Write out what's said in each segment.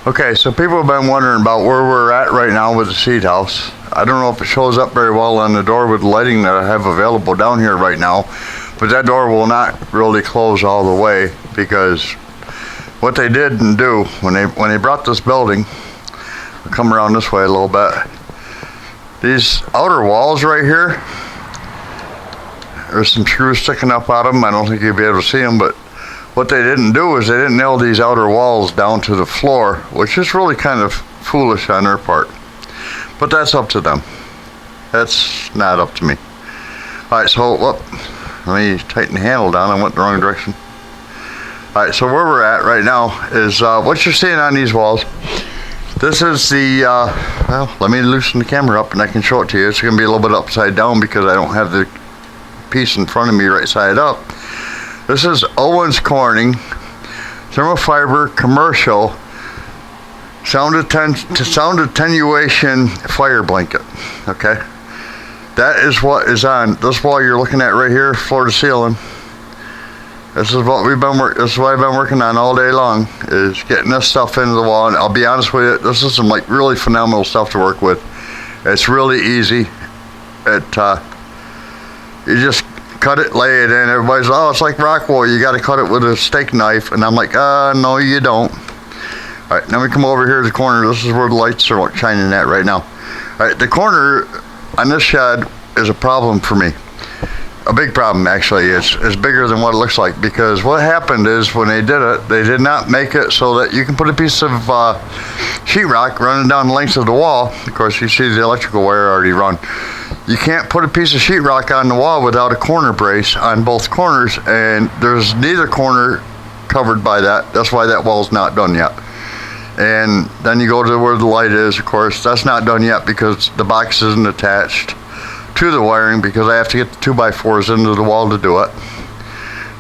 Okay, so people have been wondering about where we're at right now with the Seedhouse. I don't know if it shows up very well on the door with the lighting that I have available down here right now, but that door will not really close all the way because what they didn't do when they brought this building, I'll come around this way a little bit, these outer walls right here, there's some screws sticking up out of them. I don't think you'll be able to see them, but what they didn't do is they didn't nail these outer walls down to the floor, which is really kind of foolish on their part. But that's up to them. That's not up to me. Alright, so let me tighten the handle down. I went the wrong direction. Alright, so where we're at right now is what you're seeing on these walls. This is the, well, let me loosen the camera up and I can show it to you. It's going to be a little bit upside down because I don't have the piece in front of me right side up. This is Owens Corning thermofiber commercial sound attenuation fire blanket. Okay, that is what is on this wall you're looking at right here, floor to ceiling. This is what this is what I've been working on all day long, is getting this stuff into the wall. And I'll be honest with you, this is some like really phenomenal stuff to work with. It's really easy. You just cut it, lay it in. Everybody's, oh, it's like rock wool, you got to cut it with a steak knife. And I'm like, no, you don't. All right, now we come over here to the corner. This is where the lights are shining at right now. All right, the corner on this shed is a problem for me. A big problem, actually. It's bigger than what it looks like, because what happened is when they did it, they did not make it so that you can put a piece of sheetrock running down the length of the wall. Of course, you see the electrical wire already run. You can't put a piece of sheetrock on the wall without a corner brace on both corners, and there's neither corner covered by that. That's why that wall's not done yet. And then you go to where the light is, of course. That's not done yet because the box isn't attached to the wiring, because I have to get the 2x4s into the wall to do it.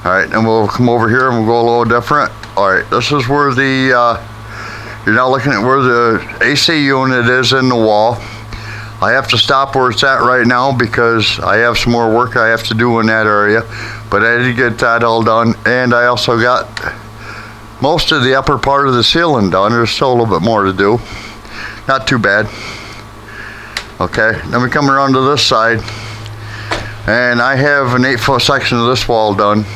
Alright, and we'll come over here and we'll go a little different. Alright, this is where the, you're now looking at where the AC unit is in the wall. I have to stop where it's at right now because I have some more work I have to do in that area. But I did get that all done, and I also got most of the upper part of the ceiling done. There's still a little bit more to do. Not too bad. Okay, then we come around to this side, and I have an 8-foot section of this wall done.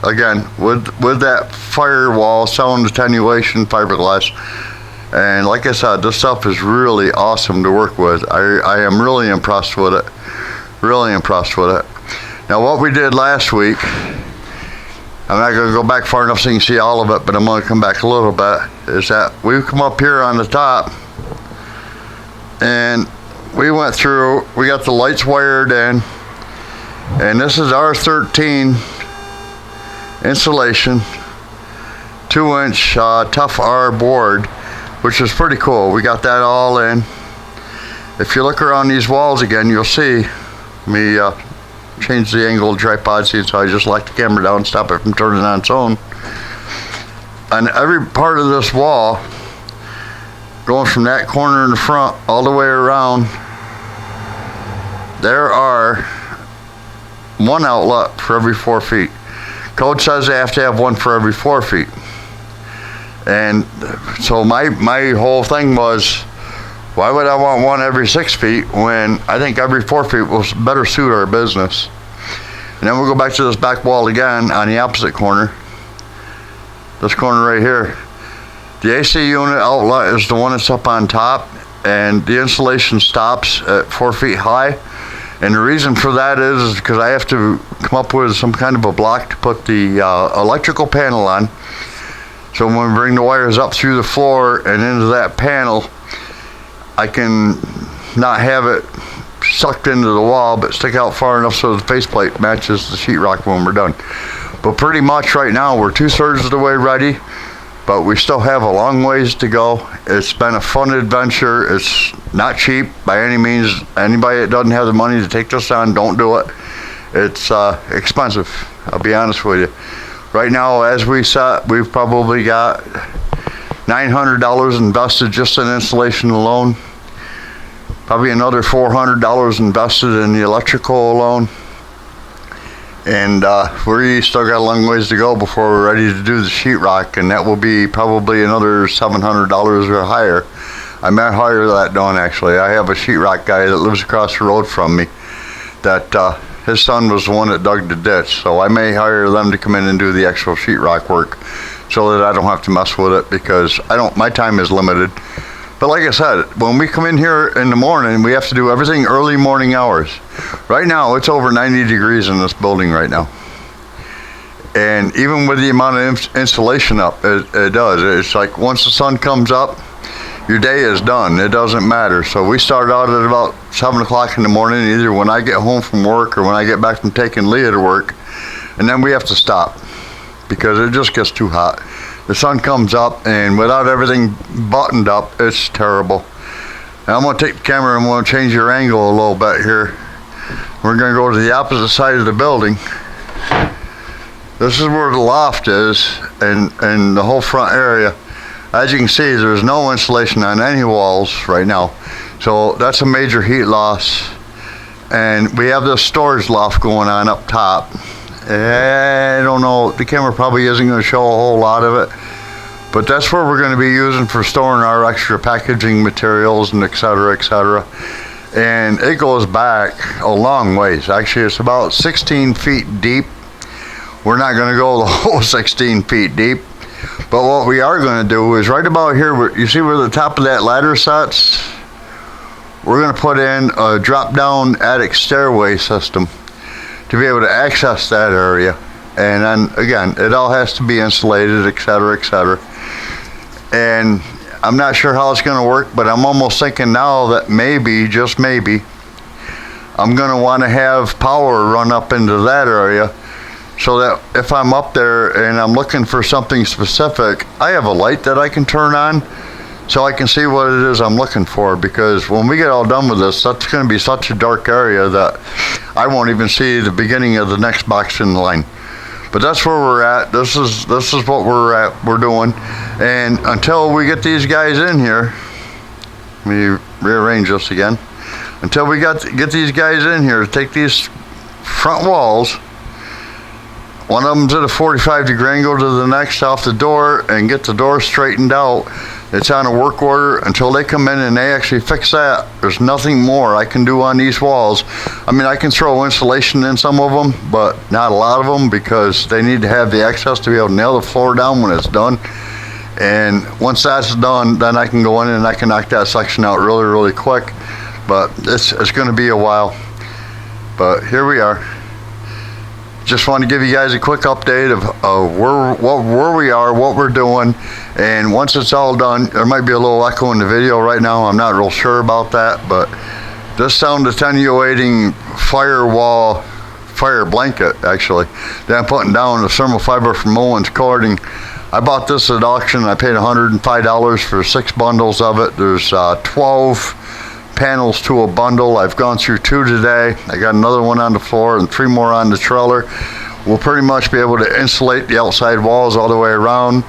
Again, with that firewall, sound attenuation fiberglass. And like I said, this stuff is really awesome to work with. I am really impressed with it. Really impressed with it. Now what we did last week, I'm not going to go back far enough so you can see all of it, but I'm going to come back a little bit, is that we come up here on the top and we went through, we got the lights wired in, and this is R13 insulation 2-inch tough R board, which is pretty cool. We got that all in. If you look around these walls again, you'll see me change the angle of the tripod, see, so I just lock the camera down and stop it from turning on its own. On every part of this wall, going from that corner in the front all the way around, there are one outlet for every 4 feet. Code says they have to have one for every 4 feet. And so my whole thing was, why would I want one every 6 feet when I think every 4 feet will better suit our business? And then we'll go back to this back wall again on the opposite corner. This corner right here. The AC unit outlet is the one that's up on top, and the insulation stops at 4 feet high. And the reason for that is because I have to come up with some kind of a block to put the electrical panel on. So when we bring the wires up through the floor and into that panel, I can not have it sucked into the wall, but stick out far enough so the faceplate matches the sheetrock when we're done. But pretty much right now we're 2/3 of the way ready, but we still have a long ways to go. It's been a fun adventure. It's not cheap by any means. Anybody that doesn't have the money to take this on, don't do it. It's expensive, I'll be honest with you. Right now, as we sat, we've probably got $900 invested just in installation alone. Probably another $400 invested in the electrical alone. And we still got a long ways to go before we're ready to do the sheetrock, and that will be probably another $700 or higher. I might hire that done actually. I have a sheetrock guy that lives across the road from me that his son was the one that dug the ditch, so I may hire them to come in and do the actual sheetrock work so that I don't have to mess with it, because my time is limited. But like I said, when we come in here in the morning, we have to do everything early morning hours. Right now, it's over 90 degrees in this building right now. And even with the amount of insulation up, it does. It's like once the sun comes up, your day is done. It doesn't matter. So we start out at about 7 o'clock in the morning, either when I get home from work or when I get back from taking Leah to work. And then we have to stop because it just gets too hot. The sun comes up, and without everything buttoned up, it's terrible. Now I'm going to take the camera and I'm going to change your angle a little bit here. We're going to go to the opposite side of the building. This is where the loft is, and the whole front area. As you can see, there's no insulation on any walls right now. So that's a major heat loss. And we have this storage loft going on up top. I don't know, the camera probably isn't going to show a whole lot of it, but that's where we're going to be using for storing our extra packaging materials and et cetera, and it goes back a long ways. Actually, it's about 16 feet deep. We're not going to go the whole 16 feet deep, but what we are going to do is right about here, you see where the top of that ladder sits? We're going to put in a drop down attic stairway system to be able to access that area. And then again, it all has to be insulated, et cetera. And I'm not sure how it's going to work, but I'm almost thinking now that maybe, just maybe, I'm going to want to have power run up into that area, so that if I'm up there and I'm looking for something specific, I have a light that I can turn on so I can see what it is I'm looking for. Because when we get all done with this, that's going to be such a dark area that I won't even see the beginning of the next box in the line. But that's where we're at. This is what we're doing. And until we get these guys in here, let me rearrange this again. Until we get these guys in here to take these front walls, one of them's at a 45-degree angle to the next off the door, and get the door straightened out. It's on a work order until they come in and they actually fix that. There's nothing more I can do on these walls. I mean, I can throw insulation in some of them, but not a lot of them, because they need to have the access to be able to nail the floor down when it's done. And once that's done, then I can go in and I can knock that section out really quick. But it's going to be a while. But here we are. Just want to give you guys a quick update of where we are, what we're doing, and once it's all done, there might be a little echo in the video right now. I'm not real sure about that, but this sound attenuating fire blanket actually that I'm putting down the thermal fiber from Owens Cording. I bought this at auction. I paid $105 for 6 bundles of it. There's 12 panels to a bundle. I've gone through 2 today. I got another one on the floor and 3 more on the trailer. We'll pretty much be able to insulate the outside walls all the way around.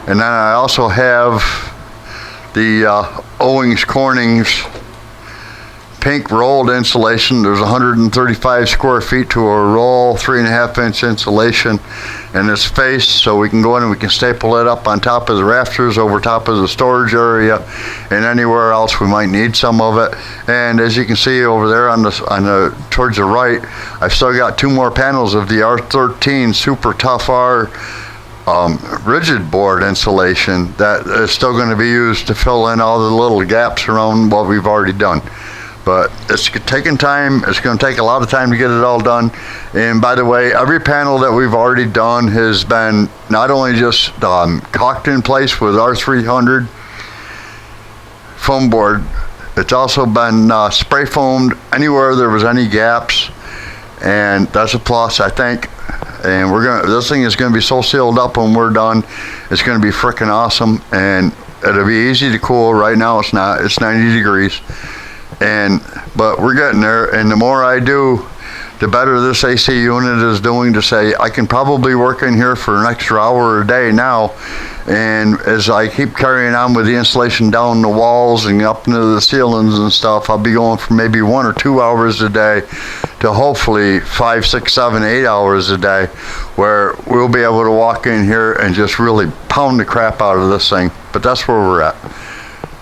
And then I also have the Owens Corning's pink rolled insulation. There's 135 square feet to a roll, 3.5-inch insulation, and it's faced so we can go in and we can staple it up on top of the rafters, over top of the storage area, and anywhere else we might need some of it. And as you can see over there on the towards the right, I've still got 2 more panels of the R13 Super Tough R rigid board insulation that is still going to be used to fill in all the little gaps around what we've already done. But it's taking time. It's going to take a lot of time to get it all done. And by the way, every panel that we've already done has been not only just caulked in place with R300 foam board, it's also been spray foamed anywhere there was any gaps, and that's a plus, I think. And this thing is going to be so sealed up when we're done. It's going to be freaking awesome, and it'll be easy to cool. Right now it's not. It's 90 degrees. But we're getting there, and the more I do, the better this AC unit is doing to say I can probably work in here for an extra hour a day now, And as I keep carrying on with the insulation down the walls and up into the ceilings and stuff, I'll be going from maybe 1 or 2 hours a day to hopefully 5, 6, 7, 8 hours a day, where we'll be able to walk in here and just really pound the crap out of this thing. But that's where we're at.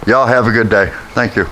Y'all have a good day. Thank you.